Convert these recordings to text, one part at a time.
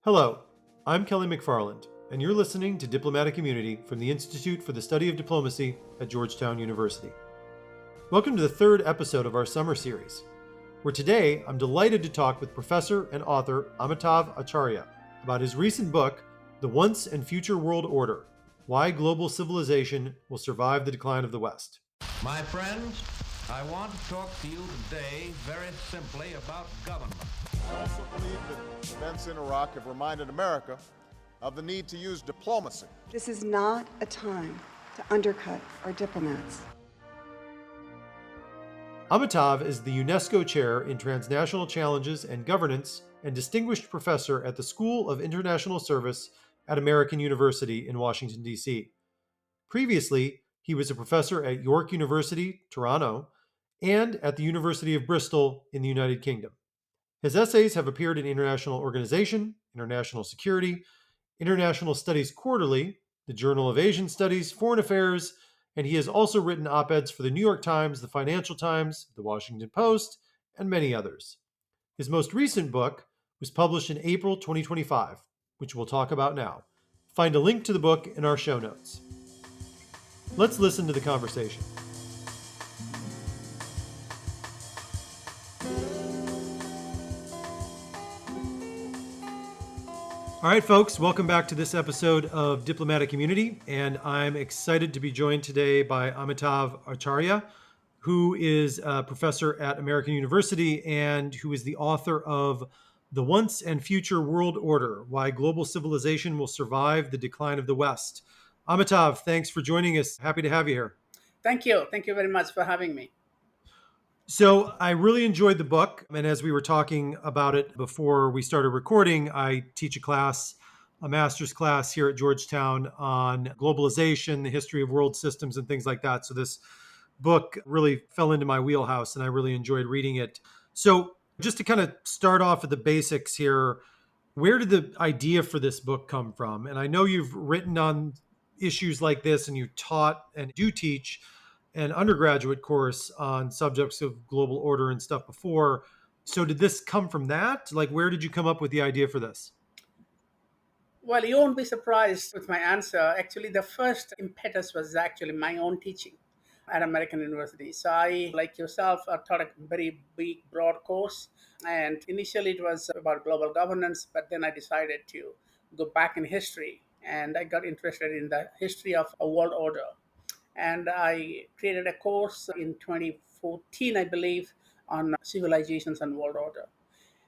Hello, I'm Kelly McFarland, and you're listening to Diplomatic Immunity from the Institute for the Study of Diplomacy at Georgetown University. Welcome to the third episode of our summer series, where today I'm delighted to talk with professor and author Amitav Acharya about his recent book, The Once and Future World Order: Why Global Civilization Will Survive the Decline of the West. My friends, I want to talk to you today very simply about government. I also believe that events in Iraq have reminded America of the need to use diplomacy. This is not a time to undercut our diplomats. Amitav is the UNESCO Chair in Transnational Challenges and Governance and Distinguished Professor at the School of International Service at American University in Washington, D.C. Previously, he was a professor at York University, Toronto, and at the University of Bristol in the United Kingdom. His essays have appeared in International Organization, International Security, International Studies Quarterly, the Journal of Asian Studies, Foreign Affairs, and he has also written op-eds for the New York Times, the Financial Times, the Washington Post, and many others. His most recent book was published in April 2025, which we'll talk about now. Find a link to the book in our show notes. Let's listen to the conversation. All right, folks, welcome back to this episode of Diplomatic Immunity, and I'm excited to be joined today by Amitav Acharya, who is a professor at American University and who is the author of The Once and Future World Order: Why Global Civilization Will Survive the Decline of the West. Amitav, thanks for joining us. Happy to have you here. Thank you. Thank you very much for having me. So I really enjoyed the book. And as we were talking about it before we started recording, I teach a master's class here at Georgetown on globalization, the history of world systems, and things like that. So this book really fell into my wheelhouse and I really enjoyed reading it. So just to kind of start off at the basics here, where did the idea for this book come from? And I know you've written on issues like this and you taught and do teach an undergraduate course on subjects of global order and stuff before. So did this come from that? Like, where did you come up with the idea for this? Well, you won't be surprised with my answer. Actually, the first impetus was actually my own teaching at American University. So I, like yourself, taught a very big, broad course. And initially it was about global governance, but then I decided to go back in history. And I got interested in the history of a world order. And I created a course in 2014, I believe, on civilizations and world order.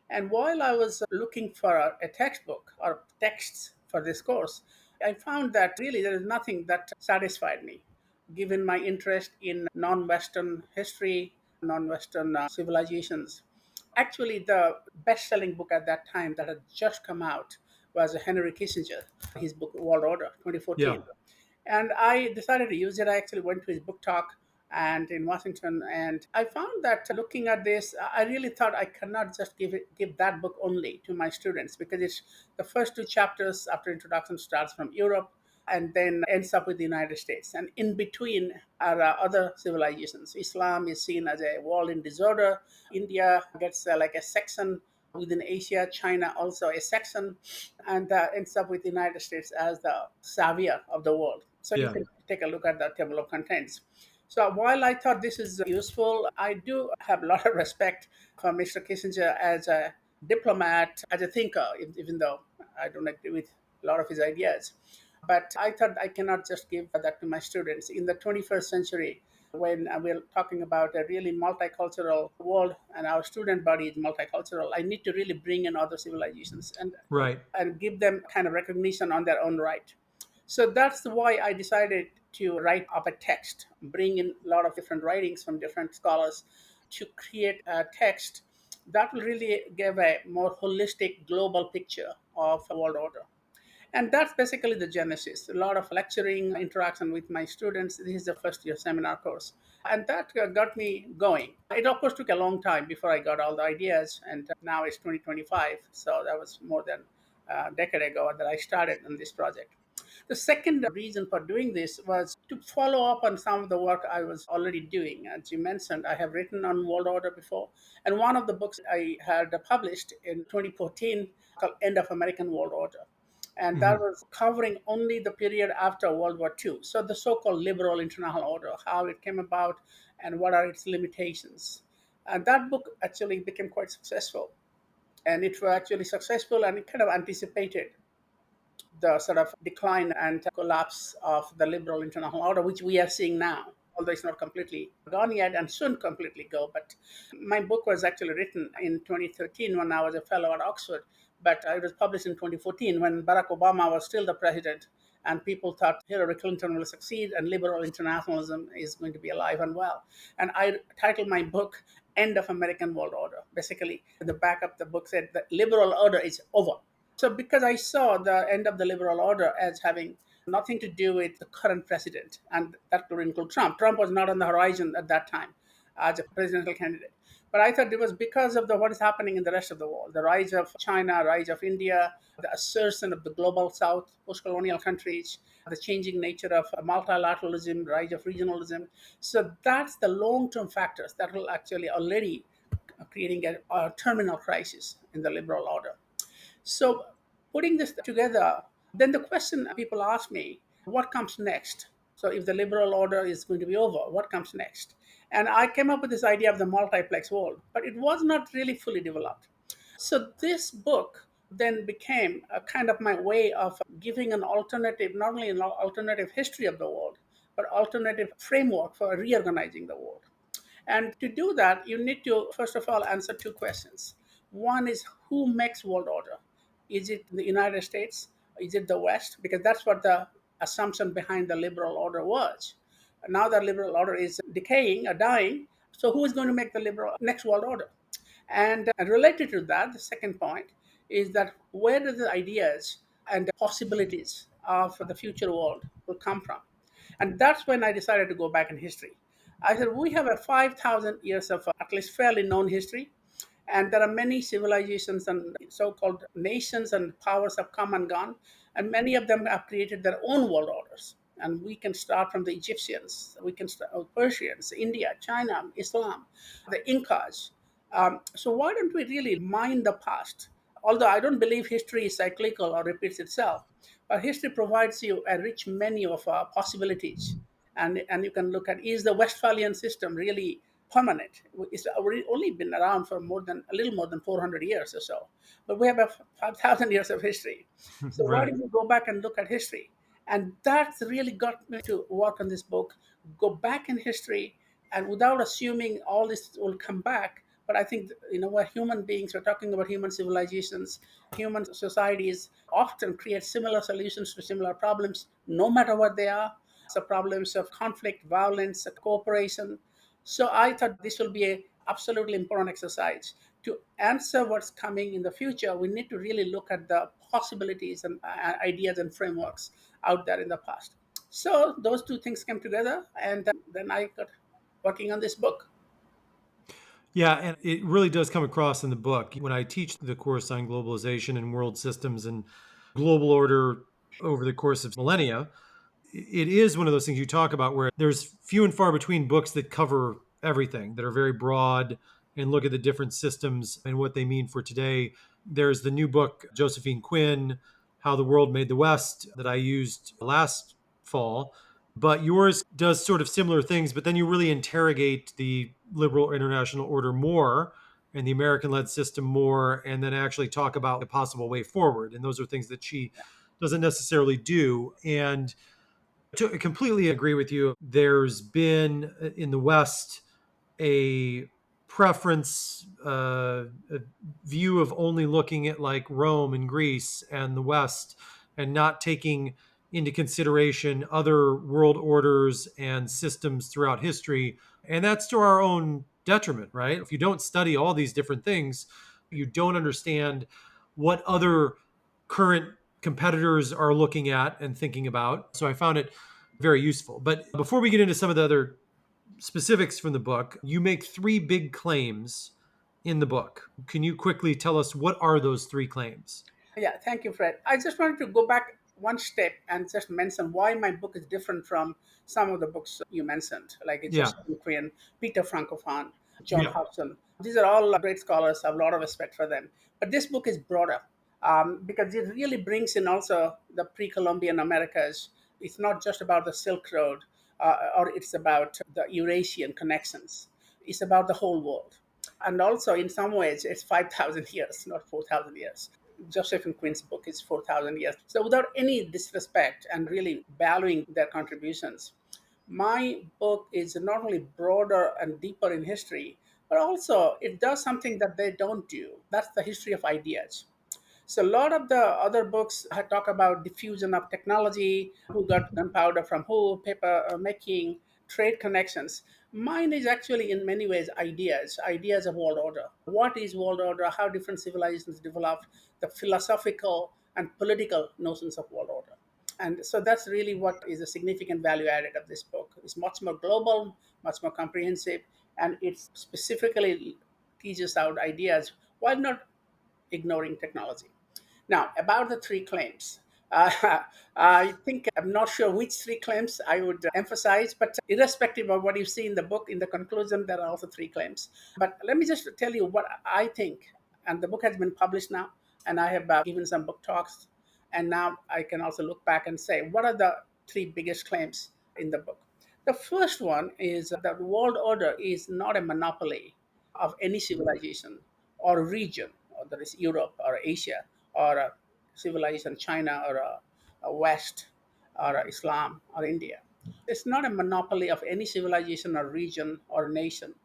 And while I was looking for a textbook or texts for this course, I found that really there is nothing that satisfied me, given my interest in non-Western history, non-Western civilizations. Actually, the best-selling book at that time that had just come out was Henry Kissinger, his book World Order, Yeah. 2014. And I decided to use it. I actually went to his book talk and in Washington, and I found that looking at this, I really thought I cannot just give that book only to my students, because it's the first two chapters after introduction starts from Europe and then ends up with the United States. And in between are other civilizations. Islam is seen as a world in disorder. India gets like a section within Asia, China also a section, and ends up with the United States as the savior of the world. So you Yeah. can take a look at the table of contents. So while I thought this is useful, I do have a lot of respect for Mr. Kissinger as a diplomat, as a thinker, even though I don't agree with a lot of his ideas. But I thought I cannot just give that to my students. In the 21st century, when we're talking about a really multicultural world and our student body is multicultural, I need to really bring in other civilizations Right. and give them kind of recognition on their own right. So that's why I decided to write up a text, bring in a lot of different writings from different scholars to create a text that will really give a more holistic global picture of a world order. And that's basically the genesis. A lot of lecturing, interaction with my students. This is the first year seminar course. And that got me going. It, of course, took a long time before I got all the ideas. And now it's 2025. So that was more than a decade ago that I started on this project. The second reason for doing this was to follow up on some of the work I was already doing. As you mentioned, I have written on world order before. And one of the books I had published in 2014 called End of American World Order. And that Mhm. was covering only the period after World War II. So the so-called liberal international order, how it came about and what are its limitations. And that book actually became quite successful. And it was actually successful and it kind of anticipated the sort of decline and collapse of the liberal international order, which we are seeing now, although it's not completely gone yet and soon completely go. But my book was actually written in 2013 when I was a fellow at Oxford, but it was published in 2014 when Barack Obama was still the president. And people thought Hillary Clinton will succeed and liberal internationalism is going to be alive and well. And I titled my book End of American World Order. Basically, the back of the book said the liberal order is over. So, because I saw the end of the liberal order as having nothing to do with the current president, and that could include Trump. Trump was not on the horizon at that time as a presidential candidate. But I thought it was because of what is happening in the rest of the world, the rise of China, rise of India, the assertion of the global south, post-colonial countries, the changing nature of multilateralism, rise of regionalism. So that's the long-term factors that will actually already creating a terminal crisis in the liberal order. So, putting this together, then the question people ask me, what comes next? So, if the liberal order is going to be over, what comes next? And I came up with this idea of the multiplex world, but it was not really fully developed. So, this book then became a kind of my way of giving an alternative, not only an alternative history of the world, but alternative framework for reorganizing the world. And to do that, you need to, first of all, answer two questions. One is who makes world order? Is it the United States? Is it the West? Because that's what the assumption behind the liberal order was. Now the liberal order is decaying or dying. So who is going to make the liberal next world order? And related to that, the second point is that where do the ideas and the possibilities of the future world will come from? And that's when I decided to go back in history. I said, we have a 5,000 years of at least fairly known history. And there are many civilizations and so called nations and powers have come and gone. And many of them have created their own world orders. And we can start from the Egyptians, we can start with Persians, India, China, Islam, the Incas. So why don't we really mine the past? Although I don't believe history is cyclical or repeats itself, but history provides you a rich menu of possibilities. And you can look at, is the Westphalian system really permanent? It's already only been around for a little more than 400 years or so. But we have a 5,000 years of history. So why Right. don't we go back and look at history? And that's really got me to work on this book, go back in history, and without assuming all this will come back. But I think, we're human beings, we're talking about human civilizations, human societies often create similar solutions to similar problems, no matter what they are. So problems of conflict, violence, cooperation. So I thought this will be a absolutely important exercise. To answer what's coming in the future, we need to really look at the possibilities and ideas and frameworks out there in the past. So those two things came together, and then I got working on this book. Yeah, and it really does come across in the book. When I teach the course on globalization and world systems and global order over the course of millennia, it is one of those things you talk about where there's few and far between books that cover everything, that are very broad and look at the different systems and what they mean for today. There's the new book, Josephine Quinn, How the World Made the West, that I used last fall. But yours does sort of similar things, but then you really interrogate the liberal international order more and the American led system more, and then actually talk about the possible way forward. And those are things that she doesn't necessarily do. And to completely agree with you, there's been in the West a preference, a view of only looking at like Rome and Greece and the West and not taking into consideration other world orders and systems throughout history. And that's to our own detriment, right? If you don't study all these different things, you don't understand what other current competitors are looking at and thinking about. So I found it very useful. But before we get into some of the other specifics from the book, you make three big claims in the book. Can you quickly tell us what are those three claims? Yeah, thank you, Fred. I just wanted to go back one step and just mention why my book is different from some of the books you mentioned, like it's Yeah. just Ukraine, Peter Frankopan, John Yeah. Hobson. These are all great scholars. I have a lot of respect for them. But this book is broader. because it really brings in also the pre-Columbian Americas. It's not just about the Silk Road, or it's about the Eurasian connections. It's about the whole world. And also, in some ways, it's 5,000 years, not 4,000 years. Joseph and Quinn's book is 4,000 years. So, without any disrespect and really valuing their contributions, my book is not only broader and deeper in history, but also it does something that they don't do. That's the history of ideas. So a lot of the other books had talk about diffusion of technology, who got gunpowder from who, paper making, trade connections. Mine is actually in many ways ideas of world order. What is world order? How different civilizations developed, the philosophical and political notions of world order. And so that's really what is a significant value added of this book. It's much more global, much more comprehensive, and it specifically teaches out ideas while not ignoring technology. Now, about the three claims. I think I'm not sure which three claims I would emphasize, but irrespective of what you see in the book, in the conclusion, there are also three claims. But let me just tell you what I think. And the book has been published now, and I have given some book talks. And now I can also look back and say, what are the three biggest claims in the book? The first one is that world order is not a monopoly of any civilization or region, or that is Europe or Asia, or a civilization China, or a West, or a Islam or India. It's not a monopoly of any civilization or region or nation,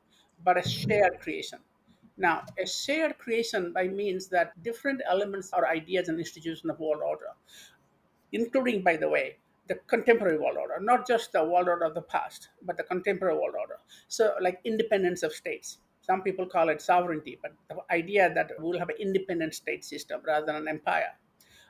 but a shared creation. Now, a shared creation by means that different elements or ideas and institutions of world order, including, by the way, the contemporary world order, not just the world order of the past, but the contemporary world order. So, like independence of states. Some people call it sovereignty, but the idea that we'll have an independent state system rather than an empire.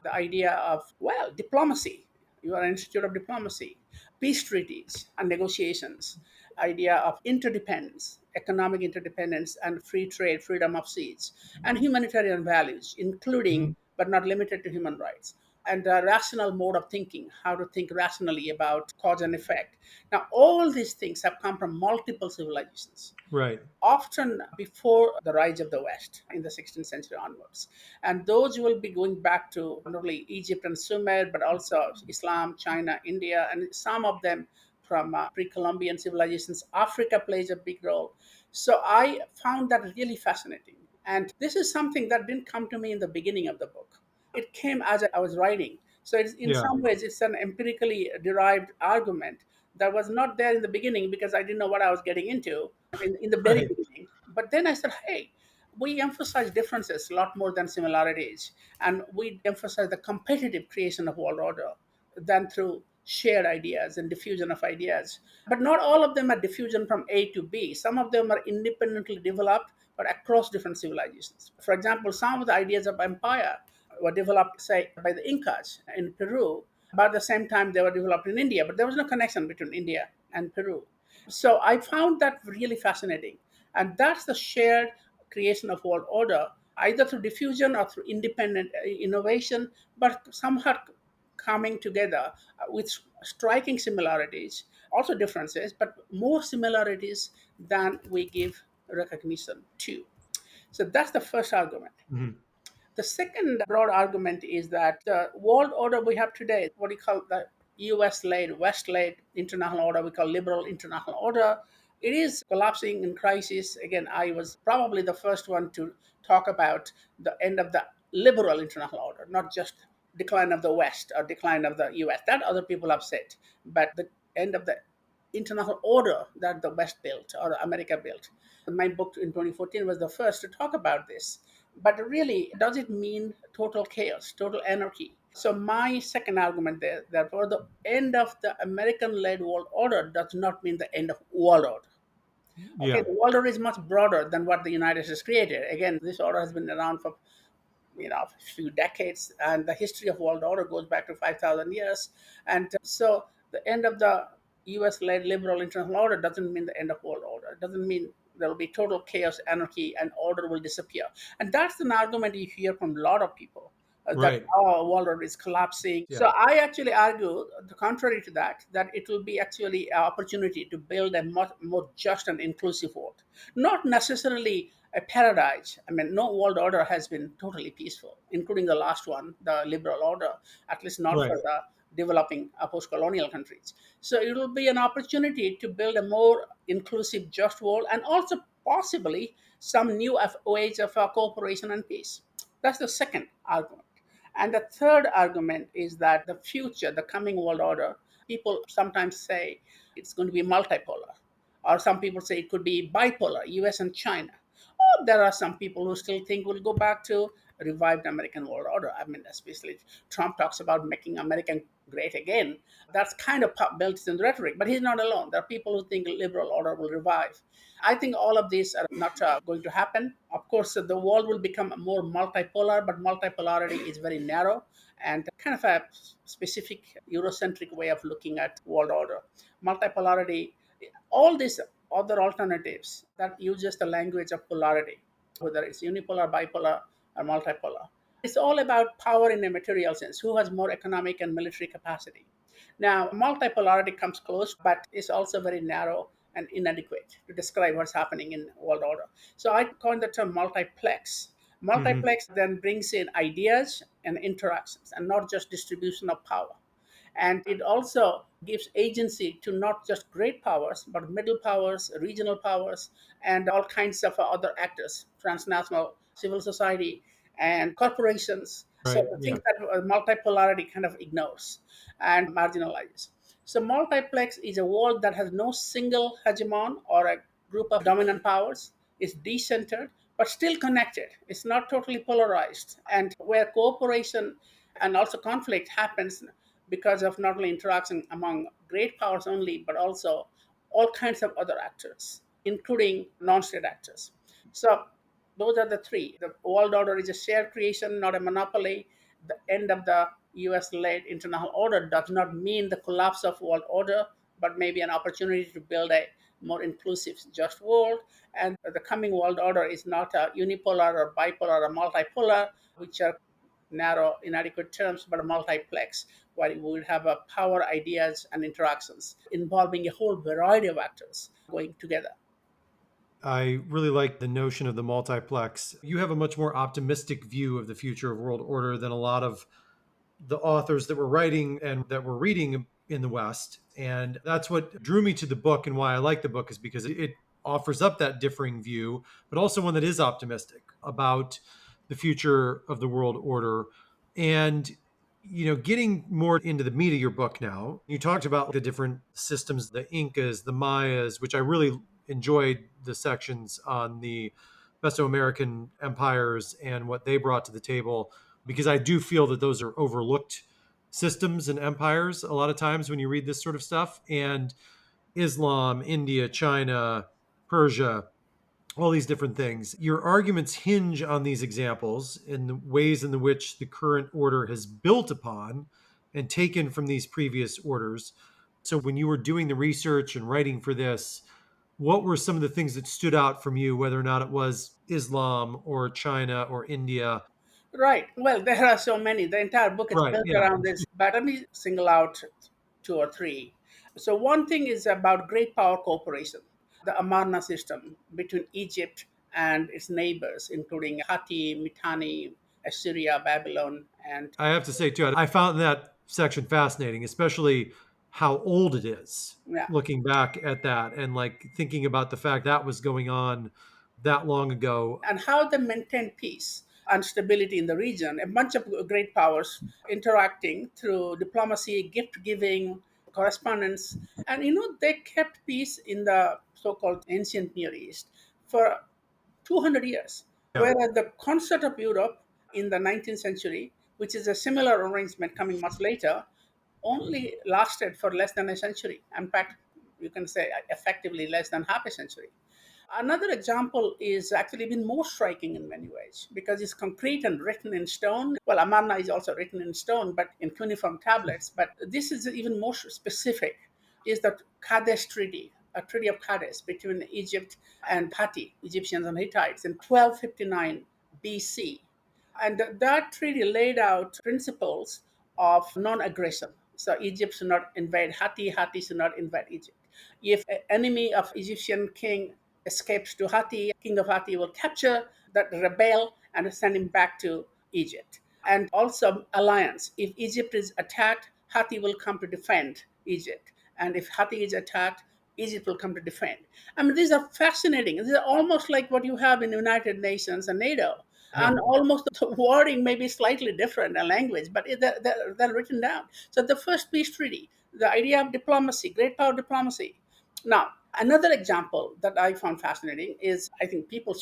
The idea of, well, diplomacy. You are an institute of diplomacy, peace treaties and negotiations, idea of interdependence, economic interdependence and free trade, freedom of seas, and humanitarian values, including Mhm. but not limited to human rights, and a rational mode of thinking, how to think rationally about cause and effect. Now, all these things have come from multiple civilizations, Right. often before the rise of the West in the 16th century onwards. And those will be going back to not only Egypt and Sumer, but also Islam, China, India, and some of them from pre Columbian civilizations. Africa plays a big role. So I found that really fascinating. And this is something that didn't come to me in the beginning of the book. It came as I was writing. So it's, in Yeah. some ways, it's an empirically derived argument that was not there in the beginning because I didn't know what I was getting into in the very Right. beginning. But then I said, hey, we emphasize differences a lot more than similarities. And we emphasize the competitive creation of world order than through shared ideas and diffusion of ideas. But not all of them are diffusion from A to B. Some of them are independently developed, but across different civilizations. For example, some of the ideas of empire were developed, say, by the Incas in Peru. About the same time, they were developed in India, but there was no connection between India and Peru. So I found that really fascinating. And that's the shared creation of world order, either through diffusion or through independent innovation, but somehow coming together with striking similarities, also differences, but more similarities than we give recognition to. So that's the first argument. Mhm. The second broad argument is that the world order we have today, what we call the US led, West led international order, we call liberal international order, it is collapsing in crisis. Again, I was probably the first one to talk about the end of the liberal international order, not just decline of the West or decline of the US. That other people have said, but the end of the international order that the West built or America built. My book in 2014 was the first to talk about this. But really, does it mean total chaos, total anarchy? So my second argument there, therefore, the end of the American-led world order does not mean the end of world order. Okay, Yeah. the world order is much broader than what the United States created. Again, this order has been around for a few decades, and the history of world order goes back to 5,000 years. And so the end of the US-led liberal international order doesn't mean the end of world order. It doesn't mean there will be total chaos, anarchy, and order will disappear. And that's an argument you hear from a lot of people. that Right. our world order is collapsing. Yeah. So I actually argue the contrary to that, that it will be actually an opportunity to build a much more just and inclusive world. Not necessarily a paradise. I mean, no world order has been totally peaceful, including the last one, the liberal order, at least not Right. for the developing post-colonial countries. So it will be an opportunity to build a more inclusive, just world, and also possibly some new ways of cooperation and peace. That's the second argument. And the third argument is that the future, the coming world order, people sometimes say it's going to be multipolar, or some people say it could be bipolar, US and China. Or there are some people who still think we'll go back to revived American world order. I mean, especially Trump talks about making America great again. That's kind of built in rhetoric, but he's not alone. There are people who think liberal order will revive. I think all of these are not going to happen. Of course, the world will become more multipolar, but multipolarity is very narrow and kind of a specific Eurocentric way of looking at world order. Multipolarity, all these other alternatives that uses the language of polarity, whether it's unipolar, bipolar, or multipolar. It's all about power in a material sense. Who has more economic and military capacity? Now, multipolarity comes close, but it's also very narrow and inadequate to describe what's happening in world order. So I coined the term multiplex. Hmm. Multiplex then brings in ideas and interactions and not just distribution of power. And it also gives agency to not just great powers, but middle powers, regional powers, and all kinds of other actors, transnational civil society, and corporations. So Right. the Yeah. things that multipolarity kind of ignores and marginalizes. So multiplex is a world that has no single hegemon or a group of dominant powers. It's decentered, but still connected. It's not totally polarized. And where cooperation and also conflict happens because of not only interaction among great powers only, but also all kinds of other actors, including non-state actors. So those are the three. The world order is a shared creation, not a monopoly. The end of the US-led international order does not mean the collapse of world order, but maybe an opportunity to build a more inclusive, just world. And the coming world order is not a unipolar or bipolar or multipolar, which are narrow, inadequate terms, but a multiplex, where we would have a power, ideas, and interactions involving a whole variety of actors going together. I really like the notion of the multiplex. You have a much more optimistic view of the future of world order than a lot of the authors that were writing and that were reading in the West. And that's what drew me to the book, and why I like the book is because it offers up that differing view, but also one that is optimistic about the future of the world order. And getting more into the meat of your book now, you talked about the different systems, the Incas, the Mayas, which I really enjoyed the sections on the Mesoamerican empires and what they brought to the table, because I do feel that those are overlooked systems and empires a lot of times when you read this sort of stuff. And Islam, India, China, Persia, all these different things. Your arguments hinge on these examples in the ways in which the current order has built upon and taken from these previous orders. So when you were doing the research and writing for this, what were some of the things that stood out from you, whether or not it was Islam or China or India? Right. Well, there are so many. The entire book is Right. built Yeah. around this, but let me single out two or three. So, one thing is about great power cooperation, the Amarna system between Egypt and its neighbors, including Hatti, Mitanni, Assyria, Babylon, and I have to say too, I found that section fascinating, especially how old it is. yeah, Looking back at that and like thinking about the fact that was going on that long ago. and how they maintain peace and stability in the region. A bunch of great powers interacting through diplomacy, gift giving, correspondence, and they kept peace in the so-called ancient Near East for 200 years. Yeah. Whereas the concert of Europe in the 19th century, which is a similar arrangement coming much later, only lasted for less than a century. In fact, you can say effectively less than half a century. Another example is actually even more striking in many ways because it's concrete and written in stone. Well, Amarna is also written in stone, but in cuneiform tablets. But this is even more specific, is the Kadesh Treaty, a Treaty of Kadesh between Egypt and Hatti, Egyptians and Hittites, in 1259 BC. And that treaty laid out principles of non-aggression. So Egypt should not invade Hatti, Hatti should not invade Egypt. If an enemy of Egyptian king escapes to Hatti, king of Hatti will capture that rebel and send him back to Egypt. And also alliance. If Egypt is attacked, Hatti will come to defend Egypt. And if Hatti is attacked, Egypt will come to defend. I mean, these are fascinating. These are almost like what you have in the United Nations and NATO. Yeah. And almost the wording may be slightly different in language, but they're written down. So the first peace treaty, the idea of diplomacy, great power diplomacy. Now, another example that I found fascinating is, I think people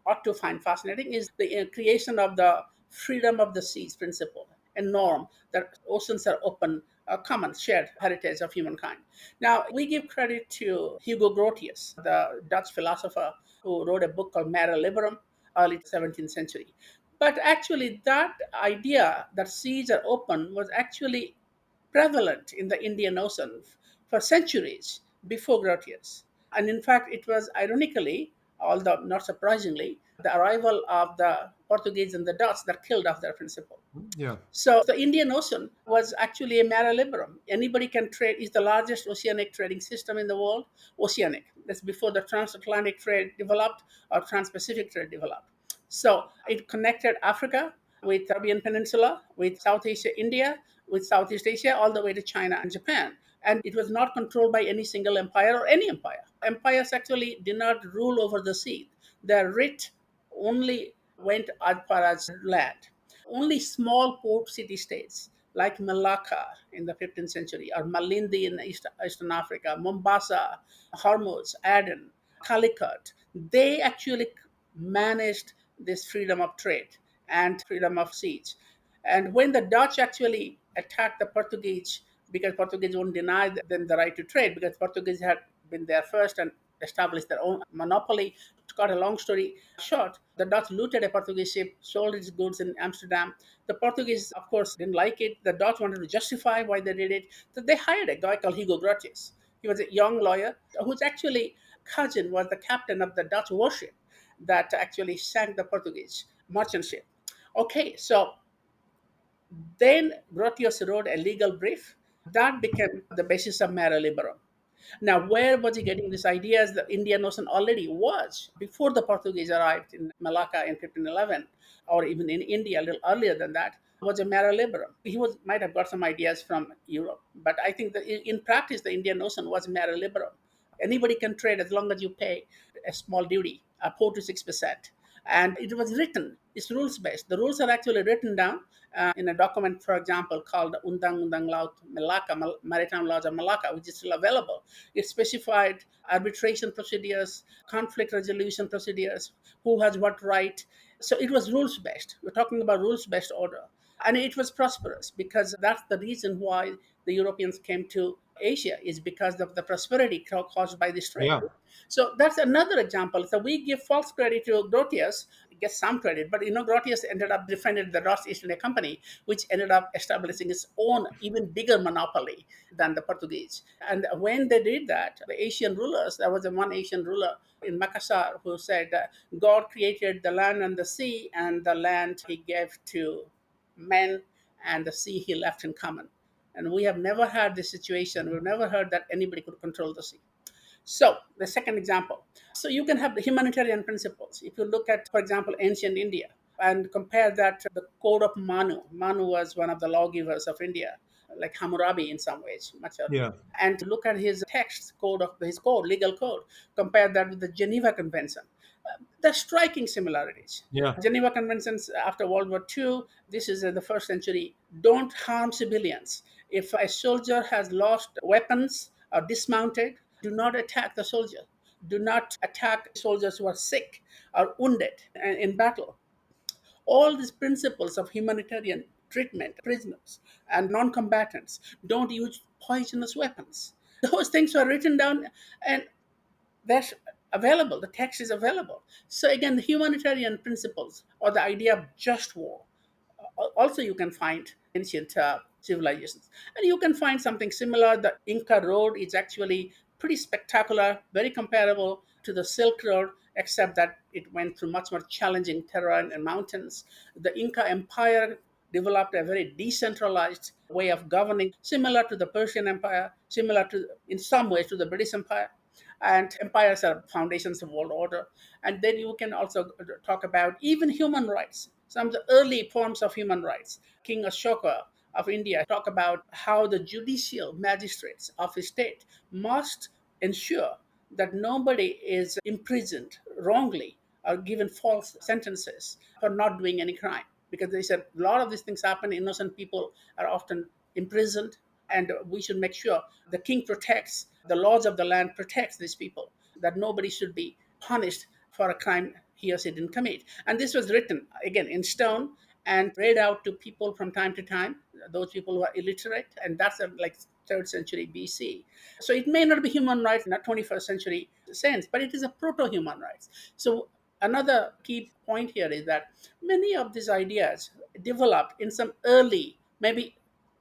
ought to find fascinating, is the creation of the freedom of the seas principle, a norm that oceans are open, a common shared heritage of humankind. Now, we give credit to Hugo Grotius, the Dutch philosopher who wrote a book called Mare Liberum, early 17th century. But actually, that idea that seas are open was actually prevalent in the Indian Ocean for centuries before Grotius. And in fact, it was ironically, although not surprisingly, the arrival of the Portuguese and the Dutch that killed off their principle. Yeah. So the Indian Ocean was actually a mare liberum. Anybody can trade. Is the largest oceanic trading system in the world. Oceanic. That's before the transatlantic trade developed or trans-Pacific trade developed. So it connected Africa with Arabian Peninsula, with South Asia, India, with Southeast Asia, all the way to China and Japan. And it was not controlled by any single empire or any empire. Empires actually did not rule over the sea. Their writ only went as far as land. Only small port city states like Malacca in the 15th century, or Malindi in Eastern Africa, Mombasa, Hormuz, Aden, Calicut, they actually managed this freedom of trade and freedom of seas. And when the Dutch actually attacked the Portuguese, because Portuguese won't deny them the right to trade, because Portuguese had been there first and established their own monopoly. To cut a long story short, the Dutch looted a Portuguese ship, sold its goods in Amsterdam. The Portuguese, of course, didn't like it. The Dutch wanted to justify why they did it. So they hired a guy called Hugo Grotius. He was a young lawyer whose actually cousin was the captain of the Dutch warship that actually sank the Portuguese merchant ship. Okay, so then Grotius wrote a legal brief that became the basis of Mare Liberum. Now, where was he getting these ideas? The Indian Ocean already was before the Portuguese arrived in Malacca in 1511, or even in India a little earlier than that. Was a Mare Liberum. He might have got some ideas from Europe, but I think that in practice, the Indian Ocean was Mare Liberum. Anybody can trade as long as you pay a small duty, 4 to 6%. And it was written, it's rules based. The rules are actually written down in a document, for example, called Undang-Undang Laut Malacca, Maritime Laws of Malacca, which is still available. It specified arbitration procedures, conflict resolution procedures, who has what right. So it was rules based. We're talking about rules based order. And it was prosperous because that's the reason why the Europeans came to Asia, is because of the prosperity caused by this trade. Yeah. So that's another example. So we give false credit to Grotius, get some credit, but Grotius ended up defending the Dutch East India Company, which ended up establishing its own even bigger monopoly than the Portuguese. And when they did that, the Asian rulers, there was a one Asian ruler in Makassar who said, God created the land and the sea, and the land he gave to men, and the sea he left in common. And we have never had this situation. We've never heard that anybody could control the sea. So, the second example. So, you can have the humanitarian principles. If you look at, for example, ancient India and compare that to the Code of Manu. Manu was one of the lawgivers of India, like Hammurabi in some ways, much earlier. Yeah. And look at his text, his code, legal code. Compare that with the Geneva Convention. There's striking similarities. Yeah. Geneva Conventions after World War II, this is in the first century, don't harm civilians. If a soldier has lost weapons or dismounted, do not attack the soldier. Do not attack soldiers who are sick or wounded in battle. All these principles of humanitarian treatment, prisoners and non combatants, don't use poisonous weapons. Those things were written down, and that's available. The text is available. So again, the humanitarian principles or the idea of just war, also you can find ancient civilizations. And you can find something similar. The Inca Road is actually pretty spectacular, very comparable to the Silk Road except that it went through much more challenging terrain and mountains. The Inca Empire developed a very decentralized way of governing, similar to the Persian Empire, similar to, in some ways, to the British Empire. And empires are foundations of world order. And then you can also talk about even human rights, some of the early forms of human rights. King Ashoka of India talk about how the judicial magistrates of a state must ensure that nobody is imprisoned wrongly or given false sentences for not doing any crime. Because they said a lot of these things happen, innocent people are often imprisoned, and we should make sure the king protects, the laws of the land protects these people, that nobody should be punished for a crime he or she didn't commit. And this was written again in stone and read out to people from time to time, those people who are illiterate, and that's like 3rd century BC. So it may not be human rights in a 21st century sense, but it is a proto-human rights. So another key point here is that many of these ideas developed in some early, maybe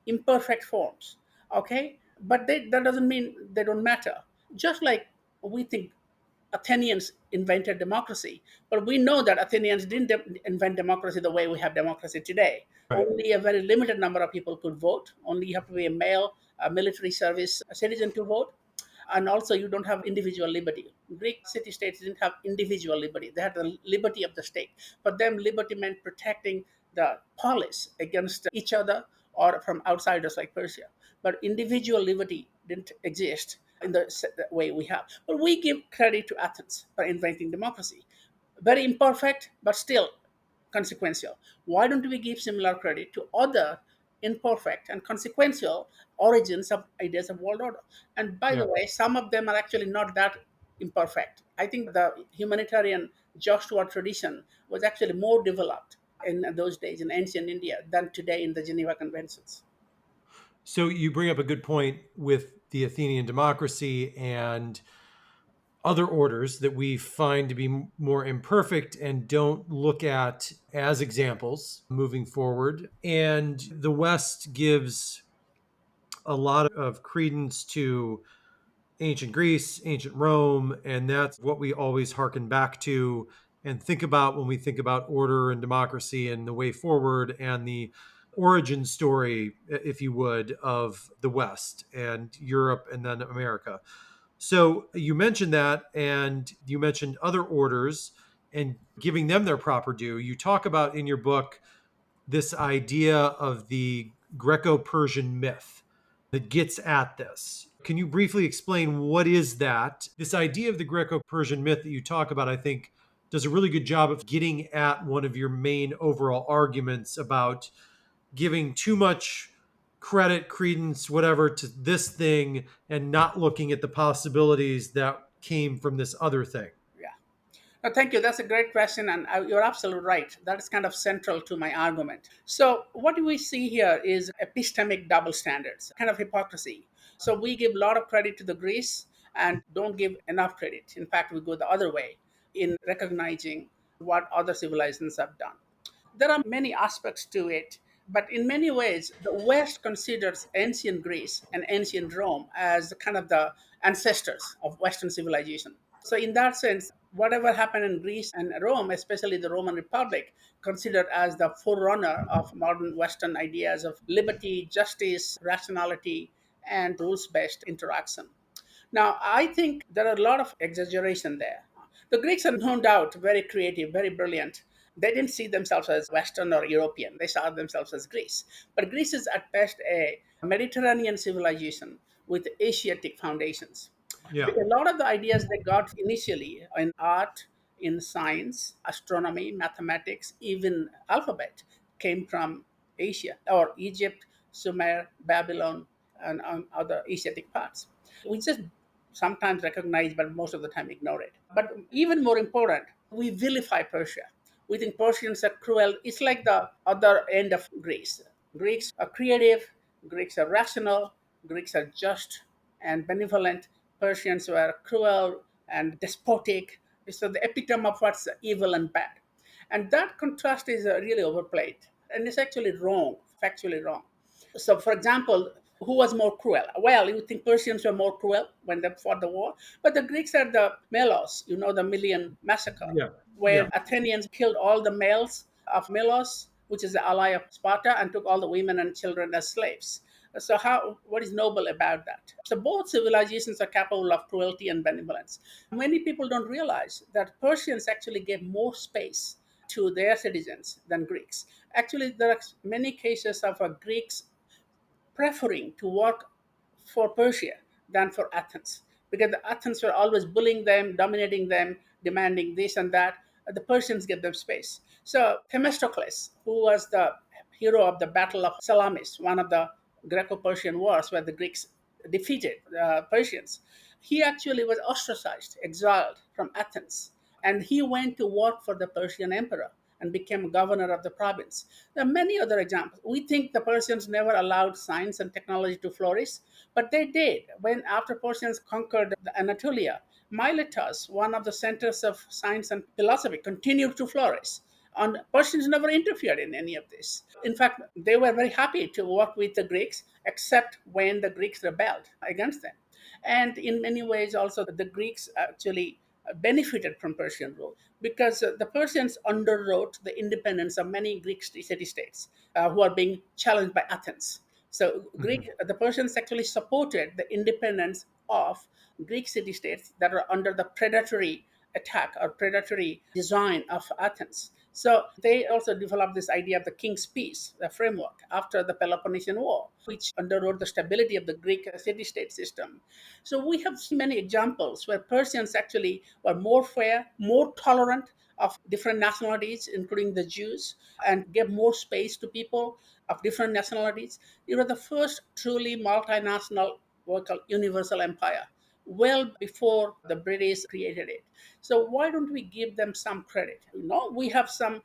imperfect forms, okay, but that doesn't mean they don't matter. Just like we think Athenians invented democracy, but we know that Athenians didn't invent democracy the way we have democracy today. Right. Only a very limited number of people could vote. Only you have to be a male, military service citizen to vote. And also, you don't have individual liberty. Greek city states didn't have individual liberty, they had the liberty of the state. For them, liberty meant protecting the polis against each other or from outsiders like Persia. But individual liberty didn't exist in the way we have. But we give credit to Athens for inventing democracy. Very imperfect, but still consequential. Why don't we give similar credit to other imperfect and consequential origins of ideas of world order? And by the Yeah. way, some of them are actually not that imperfect. I think the humanitarian just war tradition was actually more developed in those days in ancient India than today in the Geneva Conventions. So you bring up a good point with the Athenian democracy and other orders that we find to be more imperfect and don't look at as examples moving forward. And the West gives a lot of credence to ancient Greece, ancient Rome, and that's what we always harken back to and think about when we think about order and democracy and the way forward and the origin story, if you would, of the West and Europe and then America. So you mentioned that, and you mentioned other orders and giving them their proper due. You talk about in your book this idea of the Greco Persian myth that gets at this. Can you briefly explain what is that? This idea of the Greco Persian myth that you talk about, I think, does a really good job of getting at one of your main overall arguments about giving too much credit, credence, whatever to this thing and not looking at the possibilities that came from this other thing. Yeah. No, thank you. That's a great question, and you're absolutely right. That is kind of central to my argument. So, what we see here is epistemic double standards, kind of hypocrisy. So, we give a lot of credit to the Greece and don't give enough credit. In fact, we go the other way in recognizing what other civilizations have done. There are many aspects to it, but in many ways, the West considers ancient Greece and ancient Rome as kind of the ancestors of Western civilization. So, in that sense, whatever happened in Greece and Rome, especially the Roman Republic, considered as the forerunner of modern Western ideas of liberty, justice, rationality, and rules based interaction. Now, I think there are a lot of exaggeration there. The Greeks are no doubt very creative, very brilliant. They didn't see themselves as Western or European, they saw themselves as Greece. But Greece is at best a Mediterranean civilization with Asiatic foundations. Yeah. Because a lot of the ideas they got initially in art, in science, astronomy, mathematics, even alphabet came from Asia or Egypt, Sumer, Babylon, and other Asiatic parts. We just sometimes recognize, but most of the time ignore it. But even more important, we vilify Persia. We think Persians are cruel. It's like the other end of Greece. Greeks are creative, Greeks are rational, Greeks are just and benevolent. Persians were cruel and despotic. So the epitome of what's evil and bad. And that contrast is really overplayed. And it's actually wrong, factually wrong. So, for example, Who was more cruel? Well, you think Persians were more cruel when they fought the war, but the Greeks had the Melos, the Million Massacre, Yeah. where Yeah. Athenians killed all the males of Melos, which is the ally of Sparta, and took all the women and children as slaves. So what is noble about that? So both civilizations are capable of cruelty and benevolence. Many people don't realize that Persians actually gave more space to their citizens than Greeks. Actually, there are many cases of Greeks preferring to work for Persia than for Athens, because the Athens were always bullying them, dominating them, demanding this and that. The Persians gave them space. So Themistocles, who was the hero of the Battle of Salamis, one of the Greco-Persian wars where the Greeks defeated the Persians, he actually was ostracized, exiled from Athens, and he went to work for the Persian emperor and became governor of the province. There are many other examples. We think the Persians never allowed science and technology to flourish, but they did. When after Persians conquered Anatolia, Miletus, one of the centers of science and philosophy, continued to flourish. And Persians never interfered in any of this. In fact, they were very happy to work with the Greeks, except when the Greeks rebelled against them. And in many ways, also, the Greeks actually benefited from Persian rule because the Persians underwrote the independence of many Greek city states who are being challenged by Athens. So Mhm. The Persians actually supported the independence of Greek city states that are under the predatory attack or predatory design of Athens. So they also developed this idea of the king's peace, the framework after the Peloponnesian War, which underwrote the stability of the Greek city-state system. So we have seen many examples where Persians actually were more fair, more tolerant of different nationalities, including the Jews, and gave more space to people of different nationalities. They were the first truly multinational, what we call universal empire, well before the British created it. So why don't we give them some credit? We have some,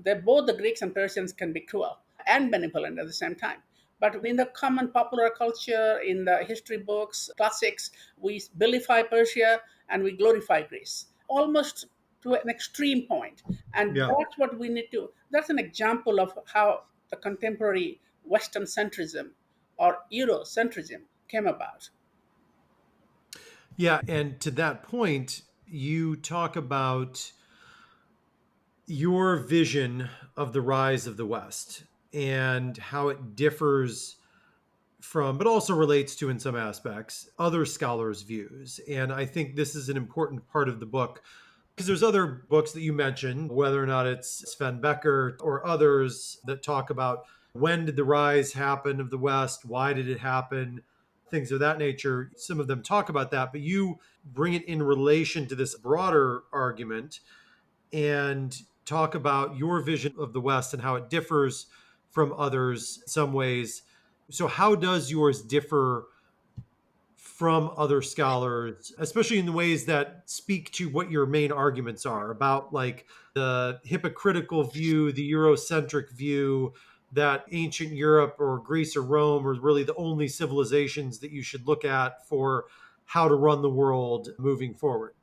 they're both the Greeks and Persians can be cruel and benevolent at the same time. But in the common popular culture, in the history books, classics, we vilify Persia and we glorify Greece, almost to an extreme point. And Yeah. that's what we need to, that's an example of how the contemporary Western centrism or eurocentrism came about. Yeah. And to that point, you talk about your vision of the rise of the West and how it differs from, but also relates to, in some aspects, other scholars' views. And I think this is an important part of the book because there's other books that you mentioned, whether or not it's Sven Becker or others that talk about when did the rise happen of the West, why did it happen, things of that nature. Some of them talk about that, but you bring it in relation to this broader argument and talk about your vision of the West and how it differs from others in some ways. So, how does yours differ from other scholars, especially in the ways that speak to what your main arguments are about, like the hypocritical view, the Eurocentric view, that ancient Europe or Greece or Rome are really the only civilizations that you should look at for how to run the world moving forward?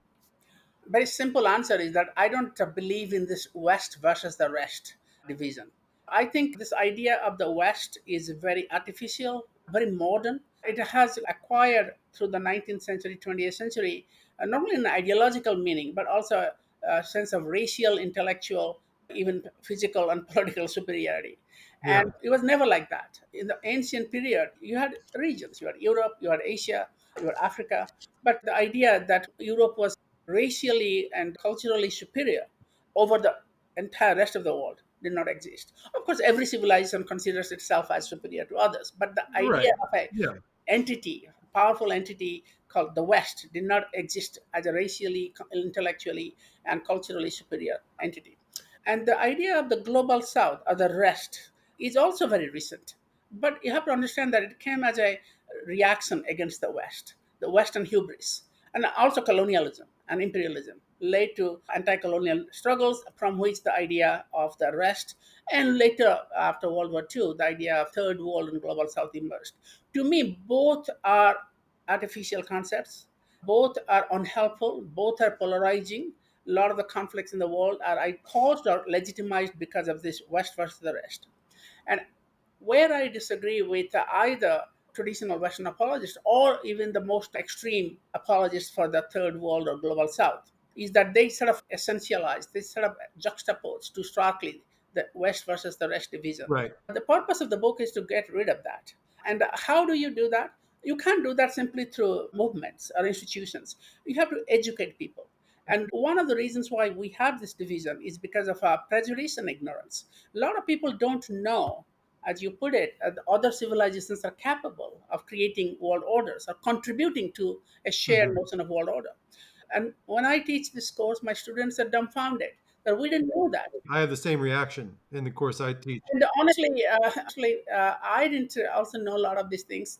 Very simple answer is that I don't believe in this West versus the rest division. I think this idea of the West is very artificial, very modern. It has acquired through the 19th century, 20th century, not only an ideological meaning, but also a sense of racial, intellectual, even physical and political superiority. Yeah. And it was never like that. In the ancient period, you had regions. You had Europe, you had Asia, you had Africa. But the idea that Europe was racially and culturally superior over the entire rest of the world did not exist. Of course, every civilization considers itself as superior to others, but the idea Right. of a Yeah. entity, a powerful entity called the West, did not exist as a racially, intellectually, and culturally superior entity. And the idea of the global South or the rest is also very recent. But you have to understand that it came as a reaction against the Western hubris, and also colonialism and imperialism led to anti-colonial struggles from which the idea of the rest, and later after World War II, the idea of third world and global south emerged. To me, both are artificial concepts, both are unhelpful, both are polarizing. A lot of the conflicts in the world are caused or legitimized because of this West versus the rest. And where I disagree with either traditional Western apologists, or even the most extreme apologists for the third world or global south, is that they sort of essentialize, they sort of juxtapose too starkly the West versus the rest division. Right. The purpose of the book is to get rid of that. And how do you do that? You can't do that simply through movements or institutions. You have to educate people. And one of the reasons why we have this division is because of our prejudice and ignorance. A lot of people don't know, as you put it, the other civilizations are capable of creating world orders or contributing to a shared Mhm. notion of world order. And when I teach this course, my students are dumbfounded that we didn't know that. I have the same reaction in the course I teach. And honestly, I didn't also know a lot of these things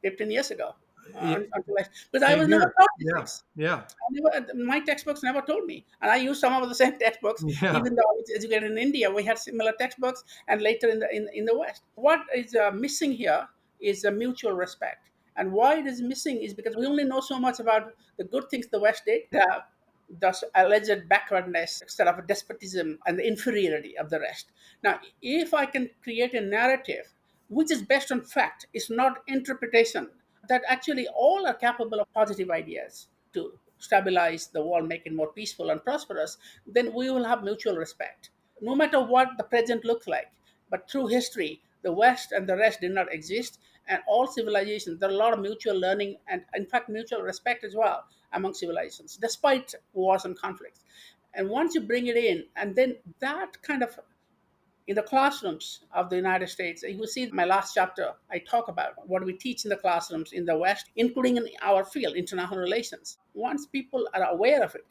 15 years ago. Yeah, Because I same was never here. taught these Yeah. things. Yeah. My textbooks never told me. And I used some of the same textbooks, Yeah. even though I was educated in India. We had similar textbooks, and later in the West. What is missing here is a mutual respect. And why it is missing is because we only know so much about the good things the West did, the alleged backwardness, instead of despotism and the inferiority of the rest. Now, if I can create a narrative which is based on fact, it's not interpretation, that actually all are capable of positive ideas to stabilize the world, make it more peaceful and prosperous, then we will have mutual respect. No matter what the present looks like, but through history, the West and the rest did not exist, and all civilizations, there are a lot of mutual learning and, in fact, mutual respect as well among civilizations, despite wars and conflicts. And once you bring it in, and then that kind of in the classrooms of the United States, you will see my last chapter. I talk about what we teach in the classrooms in the West, including in our field, international relations. Once people are aware of it,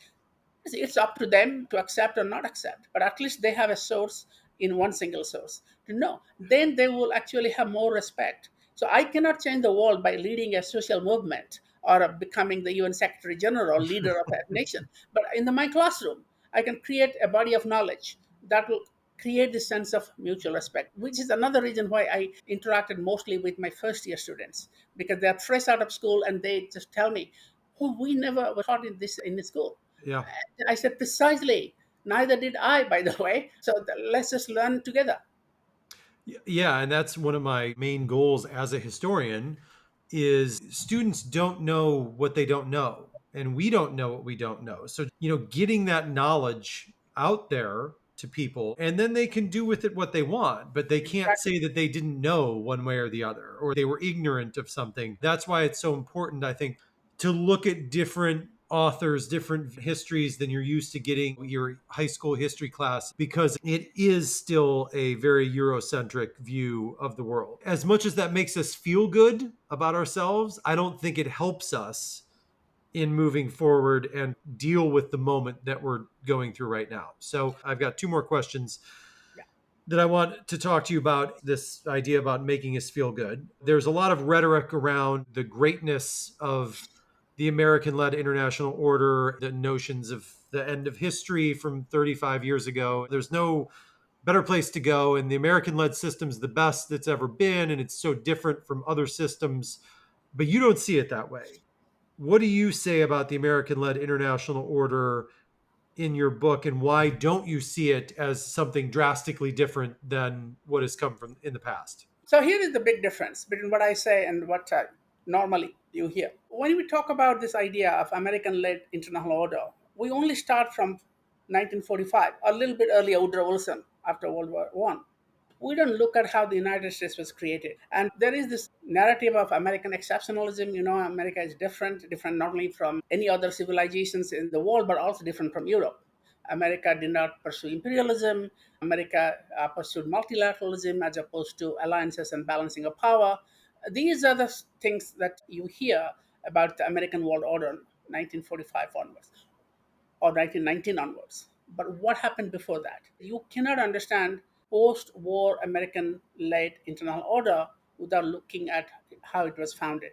it's up to them to accept or not accept, but at least they have a source in one single source to know. Then they will actually have more respect. So I cannot change the world by leading a social movement or becoming the UN Secretary General or leader of a nation. But in my classroom, I can create a body of knowledge that will create this sense of mutual respect, which is another reason why I interacted mostly with my first year students, because they're fresh out of school and they just tell me, oh, we never were taught in this in the school. Yeah. I said, precisely. Neither did I, by the way. So let's just learn together. Yeah, and that's one of my main goals as a historian is students don't know what they don't know and we don't know what we don't know. So, getting that knowledge out there to people and then they can do with it what they want, but they can't Exactly. say that they didn't know one way or the other or they were ignorant of something. That's why it's so important, I think, to look at different authors, different histories than you're used to getting your high school history class, because it is still a very Eurocentric view of the world. As much as that makes us feel good about ourselves, I don't think it helps us in moving forward and deal with the moment that we're going through right now. So I've got two more questions Yeah. that I want to talk to you about this idea about making us feel good. There's a lot of rhetoric around the greatness of the American led international order, the notions of the end of history from 35 years ago. There's no better place to go, and the American led system's the best that's ever been, and it's so different from other systems. But you don't see it that way. What do you say about the American led international order in your book, and why don't you see it as something drastically different than what has come from in the past? So here is the big difference between what I say and what normally you hear. When we talk about this idea of American-led international order, we only start from 1945, a little bit earlier, Woodrow Wilson, after World War One. We don't look at how the United States was created. And there is this narrative of American exceptionalism. America is different not only from any other civilizations in the world, but also different from Europe. America did not pursue imperialism. America pursued multilateralism as opposed to alliances and balancing of power. These are the things that you hear about the American world order 1945 onwards or 1919 onwards. But what happened before that? You cannot understand post war American led international order without looking at how it was founded.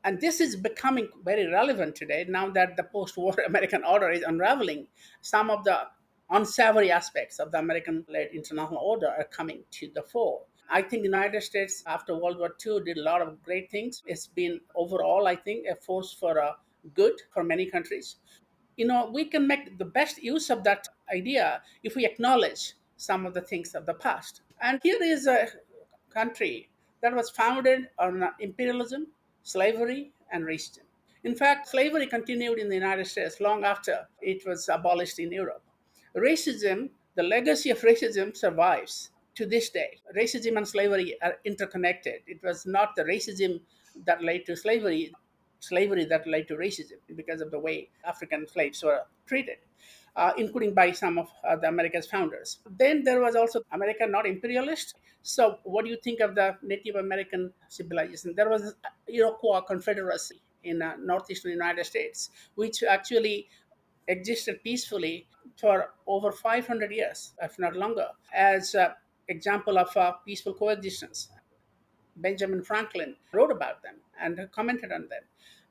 And this is becoming very relevant today now that the post war American order is unraveling. Some of the unsavory aspects of the American led international order are coming to the fore. I think the United States after World War II did a lot of great things. It's been overall, I think, a force for good for many countries. We can make the best use of that idea if we acknowledge some of the things of the past. And here is a country that was founded on imperialism, slavery, and racism. In fact, slavery continued in the United States long after it was abolished in Europe. Racism, the legacy of racism survives to this day. Racism and slavery are interconnected. It was not the racism that led to slavery that led to racism because of the way African slaves were treated. Including by some of the America's founders. Then there was also America not imperialist. So, what do you think of the Native American civilization? There was Iroquois Confederacy in northeastern United States, which actually existed peacefully for over 500 years, if not longer, as an example of peaceful coexistence. Benjamin Franklin wrote about them and commented on them.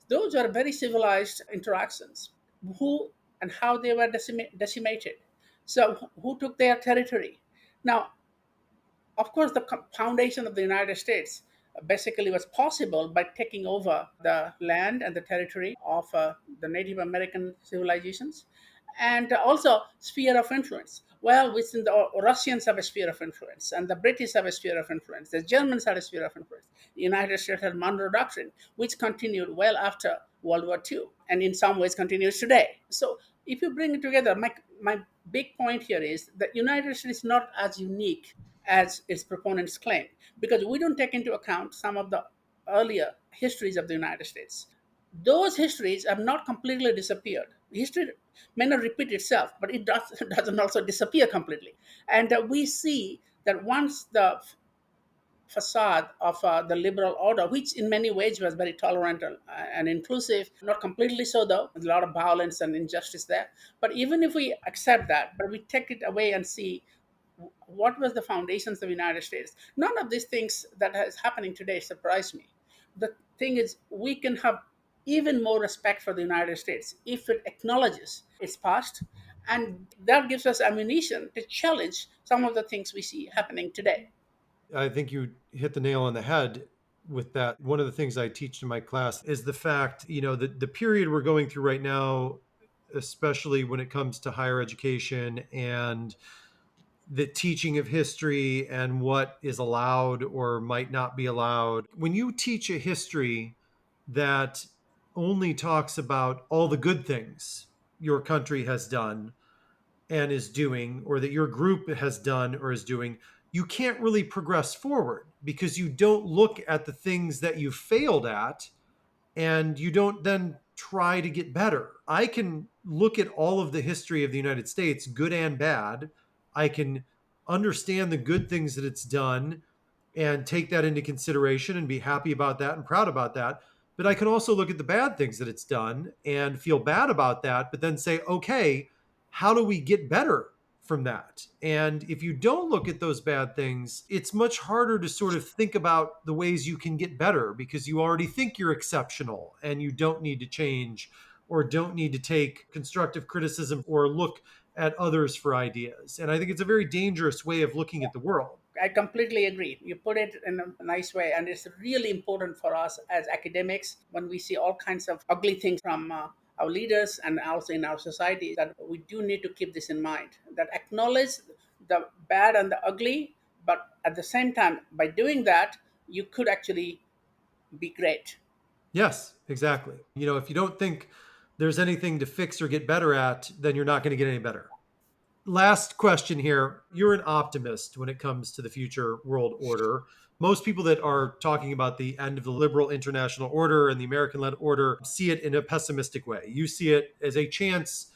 Those are very civilized interactions. Who and how they were decimated. So, who took their territory? Now, of course, the foundation of the United States basically was possible by taking over the land and the territory of the Native American civilizations, and also sphere of influence. Well, within the Russians have a sphere of influence, and the British have a sphere of influence. The Germans had a sphere of influence. The United States had Monroe Doctrine, which continued well after World War II, and in some ways continues today. So, if you bring it together, my big point here is that United States is not as unique as its proponents claim, because we don't take into account some of the earlier histories of the United States. Those histories have not completely disappeared. History may not repeat itself, but it doesn't also disappear completely. And we see that once the facade of the liberal order, which in many ways was very tolerant and inclusive. Not completely so, though. There's a lot of violence and injustice there. But even if we accept that, but we take it away and see what was the foundations of the United States, none of these things that is happening today surprise me. The thing is, we can have even more respect for the United States if it acknowledges its past, and that gives us ammunition to challenge some of the things we see happening today. I think you hit the nail on the head with that. One of the things I teach in my class is the fact, the period we're going through right now, especially when it comes to higher education and the teaching of history and what is allowed or might not be allowed. When you teach a history that only talks about all the good things your country has done and is doing, or that your group has done or is doing, you can't really progress forward because you don't look at the things that you failed at and you don't then try to get better. I can look at all of the history of the United States, good and bad. I can understand the good things that it's done and take that into consideration and be happy about that and proud about that. But I can also look at the bad things that it's done and feel bad about that, but then say, okay, how do we get better from that? And if you don't look at those bad things, it's much harder to sort of think about the ways you can get better because you already think you're exceptional and you don't need to change or don't need to take constructive criticism or look at others for ideas. And I think it's a very dangerous way of looking at the world. I completely agree. You put it in a nice way, and it's really important for us as academics when we see all kinds of ugly things from our leaders and also in our society, that we do need to keep this in mind. That acknowledge the bad and the ugly, but at the same time, by doing that, you could actually be great. Yes, exactly. If you don't think there's anything to fix or get better at, then you're not going to get any better. Last question here. You're an optimist when it comes to the future world order. Most people that are talking about the end of the liberal international order and the American led order see it in a pessimistic way. You see it as a chance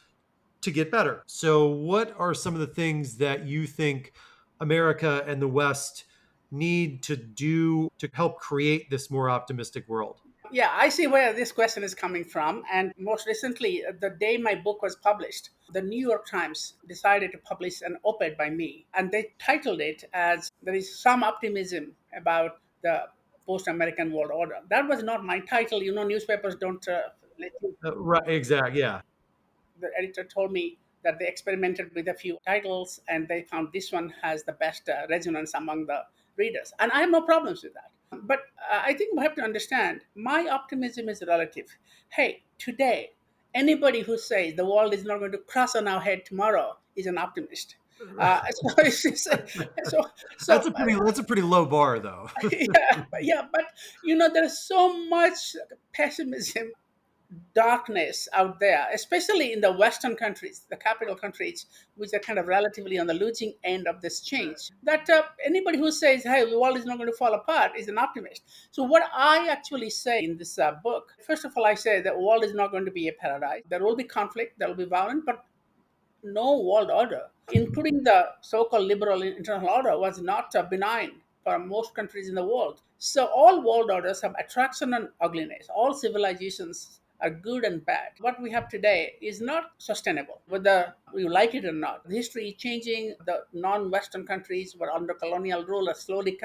to get better. So, what are some of the things that you think America and the West need to do to help create this more optimistic world? Yeah, I see where this question is coming from. And most recently, the day my book was published, the New York Times decided to publish an op ed by me. And they titled it as "There is some optimism about the post American world order." That was not my title. Newspapers don't let you. Right, exactly. Yeah. The editor told me that they experimented with a few titles and they found this one has the best resonance among the readers. And I have no problems with that. But I think we have to understand my optimism is relative. Hey, today, anybody who says the world is not going to crash on our head tomorrow is an optimist. So, it's just, so, That's so a pretty low bar, though. yeah, but there's so much pessimism, darkness out there, especially in the Western countries, the capital countries, which are kind of relatively on the losing end of this change. That anybody who says, "Hey, the world is not going to fall apart," is an optimist. So, what I actually say in this book, first of all, I say the world is not going to be a paradise. There will be conflict, there will be violence, but no world order, including the so-called liberal international order, was not benign for most countries in the world. So all world orders have attraction and ugliness. All civilizations are good and bad. What we have today is not sustainable, whether we like it or not. The history is changing. The non-Western countries were under colonial rule are slowly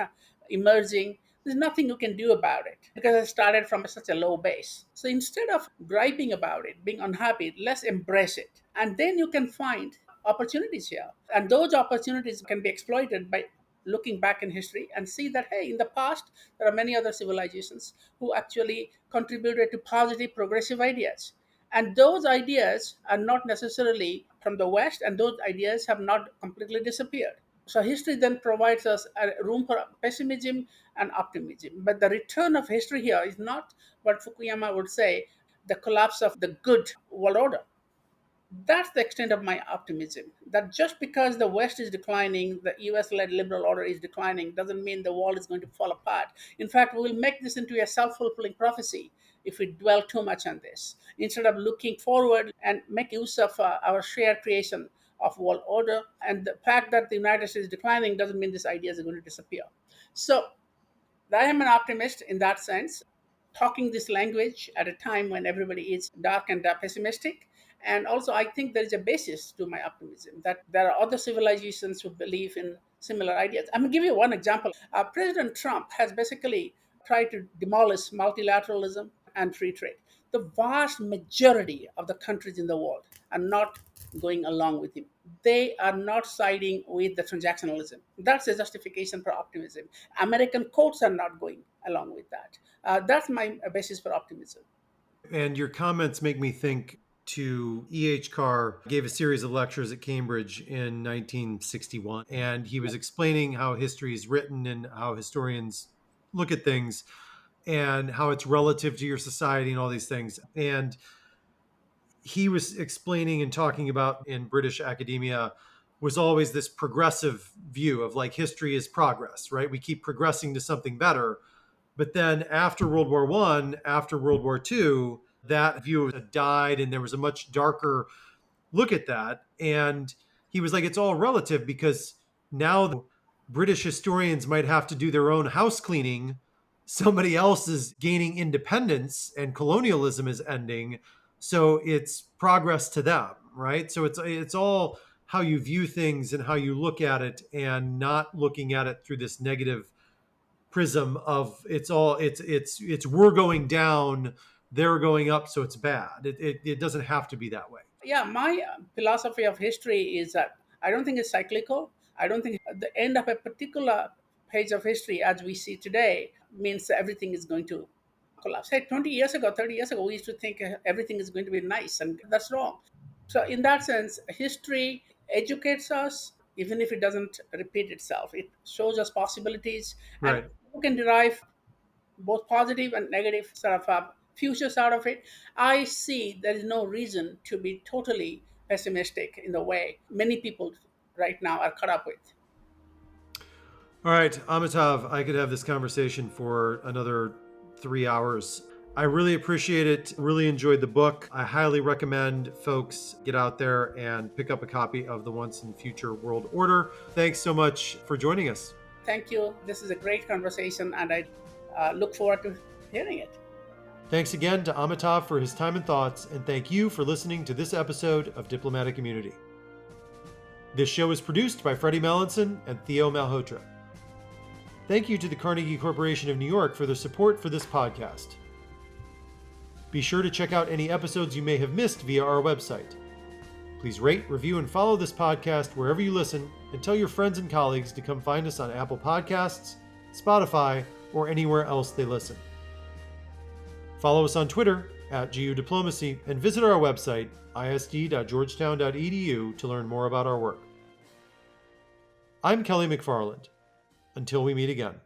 emerging. There's nothing you can do about it because it started from such a low base. So instead of griping about it, being unhappy, let's embrace it. And then you can find opportunities here. And those opportunities can be exploited by looking back in history and see that, hey, in the past, there are many other civilizations who actually contributed to positive, progressive ideas. And those ideas are not necessarily from the West, and those ideas have not completely disappeared. So history then provides us a room for pessimism and optimism. But the return of history here is not what Fukuyama would say, the collapse of the good world order. That's the extent of my optimism. That just because the West is declining, the US led liberal order is declining, doesn't mean the world is going to fall apart. In fact, we will make this into a self fulfilling prophecy if we dwell too much on this. Instead of looking forward and make use of our shared creation of world order, and the fact that the United States is declining doesn't mean these ideas are going to disappear. So I am an optimist in that sense, talking this language at a time when everybody is dark and pessimistic. And also, I think there is a basis to my optimism that there are other civilizations who believe in similar ideas. I'm going to give you one example. President Trump has basically tried to demolish multilateralism and free trade. The vast majority of the countries in the world are not going along with him. They are not siding with the transactionalism. That's a justification for optimism. American courts are not going along with that. That's my basis for optimism. And your comments make me think to E.H. Carr gave a series of lectures at Cambridge in 1961, and he was explaining how history is written and how historians look at things and how it's relative to your society and all these things. And he was explaining and talking about in British academia was always this progressive view of like history is progress, right? We keep progressing to something better. But then after World War One, after World War Two, that view died and there was a much darker look at that. And he was like, it's all relative because now British historians might have to do their own house cleaning. Somebody else is gaining independence and colonialism is ending. So it's progress to them, right? So it's all how you view things and how you look at it and not looking at it through this negative prism of it's we're going down, they're going up, so it's bad. It doesn't have to be that way. Yeah, my philosophy of history is that I don't think it's cyclical. I don't think at the end of a particular page of history, as we see today, means that everything is going to collapse. Hey, 20 years ago, 30 years ago, we used to think everything is going to be nice, and that's wrong. So, in that sense, history educates us, even if it doesn't repeat itself. It shows us possibilities, and Right. you can derive both positive and negative sort of futures out of it. I see there is no reason to be totally pessimistic in the way many people right now are caught up with. All right, Amitav, I could have this conversation for another 3 hours. I really appreciate it. Really enjoyed the book. I highly recommend folks get out there and pick up a copy of The Once and Future World Order. Thanks so much for joining us. Thank you. This is a great conversation, and I look forward to hearing it. Thanks again to Amitav for his time and thoughts, and thank you for listening to this episode of Diplomatic Immunity. This show is produced by Freddie Melanson and Theo Malhotra. Thank you to the Carnegie Corporation of New York for their support for this podcast. Be sure to check out any episodes you may have missed via our website. Please rate, review, and follow this podcast wherever you listen, and tell your friends and colleagues to come find us on Apple Podcasts, Spotify, or anywhere else they listen. Follow us on Twitter @GU Diplomacy and visit our website isd.georgetown.edu to learn more about our work. I'm Kelly McFarland. Until we meet again.